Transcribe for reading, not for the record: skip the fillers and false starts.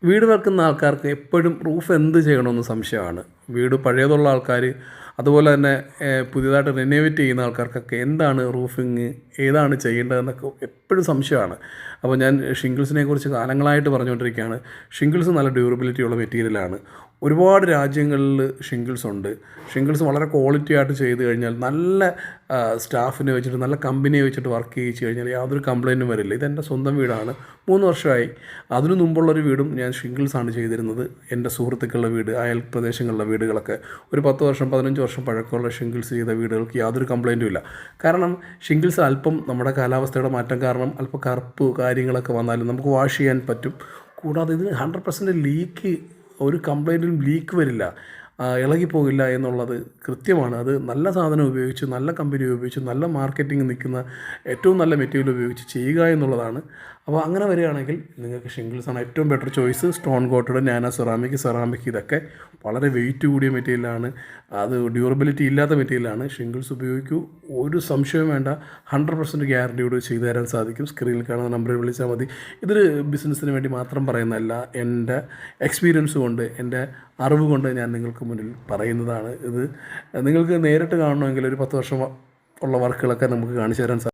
വീട് വെക്കുന്ന ആൾക്കാർക്ക് എപ്പോഴും റൂഫ് എന്ത് ചെയ്യണമെന്ന് സംശയമാണ്. വീട് പഴയതുള്ള ആൾക്കാർ, അതുപോലെ തന്നെ പുതിയതായിട്ട് റിനോവേറ്റ് ചെയ്യുന്ന ആൾക്കാർക്കൊക്കെ എന്താണ് റൂഫിങ്, ഏതാണ് ചെയ്യേണ്ടതെന്നൊക്കെ എപ്പോഴും സംശയമാണ്. അപ്പോൾ ഞാൻ ഷിംഗിൾസിനെ കുറിച്ച് കാലങ്ങളായിട്ട് പറഞ്ഞുകൊണ്ടിരിക്കുകയാണ്. ഷിംഗിൾസ് നല്ല ഡ്യൂറബിലിറ്റി ഉള്ള മെറ്റീരിയലാണ്. ഒരുപാട് രാജ്യങ്ങളിൽ ഷിംഗിൾസ് ഉണ്ട്. ഷിംഗിൾസ് വളരെ ക്വാളിറ്റി ആയിട്ട് ചെയ്ത് കഴിഞ്ഞാൽ നല്ല സ്റ്റാഫിനെ വെച്ചിട്ട്, നല്ല കമ്പനിയെ വെച്ചിട്ട് വർക്ക് ചെയ്യിച്ച് കഴിഞ്ഞാൽ യാതൊരു കംപ്ലയിൻറ്റും വരില്ല. ഇതെൻ്റെ സ്വന്തം വീടാണ്, 3 വർഷമായി. അതിനു മുമ്പുള്ളൊരു വീടും ഞാൻ ഷിംഗിൾസാണ് ചെയ്തിരുന്നത്. എൻ്റെ സുഹൃത്തുക്കളുടെ വീട്, അയൽ പ്രദേശങ്ങളിലെ വീടുകളൊക്കെ ഒരു 10 വർഷം 15 വർഷം പഴക്കമുള്ള ഷിംഗിൾസ് ചെയ്ത വീടുകൾക്ക് യാതൊരു കംപ്ലയിൻറ്റും ഇല്ല. കാരണം ഷിംഗിൾസ് അല്പം നമ്മുടെ കാലാവസ്ഥയുടെ മാറ്റം കാരണം അല്പം കറുപ്പ് കാര്യങ്ങളൊക്കെ വന്നാലും നമുക്ക് വാഷ് ചെയ്യാൻ പറ്റും. കൂടാതെ ഇതിന് 100% ലീക്ക്, ഒരു കംപ്ലയിൻറ്റിലും ലീക്ക് വരില്ല, ഇളകിപ്പോകില്ല എന്നുള്ളത് കൃത്യമാണ്. അത് നല്ല സാധനം ഉപയോഗിച്ച്, നല്ല കമ്പനി ഉപയോഗിച്ച്, നല്ല മാർക്കറ്റിംഗ് നിൽക്കുന്ന ഏറ്റവും നല്ല മെറ്റീരിയൽ ഉപയോഗിച്ച് ചെയ്യുക എന്നുള്ളതാണ്. അപ്പോൾ അങ്ങനെ വരികയാണെങ്കിൽ നിങ്ങൾക്ക് ഷിംഗിൾസാണ് ഏറ്റവും better choice. Stone quoted, nano ceramic ഇതൊക്കെ വളരെ വെയിറ്റ് കൂടിയ മെറ്റീരിയലാണ്. അത് ഡ്യൂറബിലിറ്റി ഇല്ലാത്ത മെറ്റീരിയലാണ്. ഷിംഗിൾസ് ഉപയോഗിക്കൂ, ഒരു സംശയവും വേണ്ട. 100% ഗ്യാരണ്ടിയോട് ചെയ്തു തരാൻ സാധിക്കും. സ്ക്രീനിൽ കാണുന്ന നമ്പറിൽ വിളിച്ചാൽ മതി. ഇതൊരു ബിസിനസ്സിന് വേണ്ടി മാത്രം പറയുന്നതല്ല, എൻ്റെ എക്സ്പീരിയൻസ് കൊണ്ട്, എൻ്റെ അറിവ് കൊണ്ട് ഞാൻ നിങ്ങൾക്ക് മുന്നിൽ പറയുന്നതാണ്. ഇത് നിങ്ങൾക്ക് നേരിട്ട് കാണണമെങ്കിൽ ഒരു 10 വർഷം ഉള്ള വർക്കുകളൊക്കെ നമുക്ക് കാണിച്ചു തരാൻ സാധിക്കും.